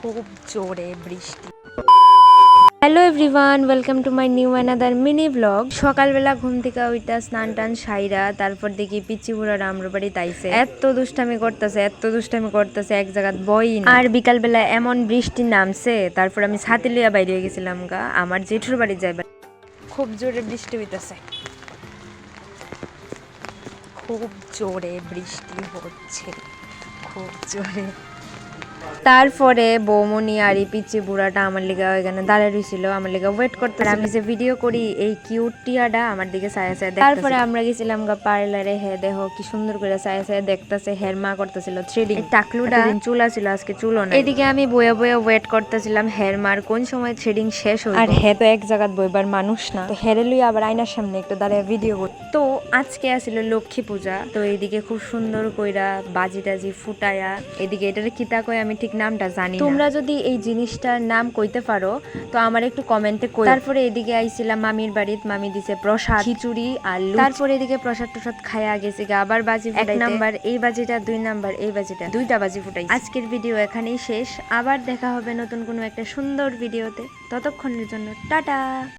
খুব জোরে বৃষ্টি। Hello everyone, welcome to my new another mini blog. সকালবেলা ঘুম থেকে ওইটা স্নান টান সাইরা তারপর দেখি পিচ্চি বুড়ারা আমরা বাড়ি তাইছে এত দুষ্টামি করতেছে এক জায়গাত বই না। আর বিকালবেলা এমন বৃষ্টি নামছে, তারপর আমি ছাতি লইয়া বাইরে গেছিলাম গা আমার জেঠুর বাড়ি যাইবার। খুব জোরে বৃষ্টি হইতেছে, খুব জোরে বৃষ্টি হচ্ছে, খুব জোরে। তারপরে বৌমনি আর এই পিচ্চি বুড়াটা আমার লিগা এখানে দাঁড়িয়ে রইছিল, আমার লিগা ওয়েট করতে। আমি যে ভিডিও করি এই কিউট টিয়াটা আমার দিকে ছায়া ছায়া দেখতেছে। তারপরে আমরা গেছিলাম গা পার্লারে। হে দেখো কি সুন্দর করে ছায়া ছায়া দেখতেছে। হেয়ার মা করতেছিল থ্রেডিং। টাকলুটা চুলা ছিল, আজকে চুলও না। এদিকে আমি বয়ে বয়ে ওয়েট করতেছিলাম হেয়ার মার কোন সময় থ্রেডিং শেষ হইব। আর হে তো এক জায়গাত বইবার মানুষ না, তো হেরে লই আবার আয়নার সামনে একটু দাঁড়িয়ে ভিডিও করি। তো আজকে আসছিল লক্ষ্মী পূজা, তো এইদিকে খুব সুন্দর কইরা বাজি টাজি ফুটায়া, এদিকে এটার কিতা কই আমি ঠিক নামটা জানি না। তোমরা যদি এই জিনিসটার নাম কইতে পারো তো আমার একটু কমেন্টে কই। তারপরে এদিকে আইছিলাম মামির বাড়িতে, মামি দিছে প্রসাদ, খিচুড়ি আর লুচি। তারপরে এদিকে প্রসাদ টসাদ খায়া গেছে আবার বাজি ফুটাইতে। 1 নাম্বার এই বাজিটা, 2 নাম্বার এই বাজিটা, 2টা বাজি ফুটাই। আজকের ভিডিও এখানেই শেষ, আবার দেখা হবে নতুন কোনো একটা সুন্দর ভিডিওতে। ততক্ষণের জন্য টাটা।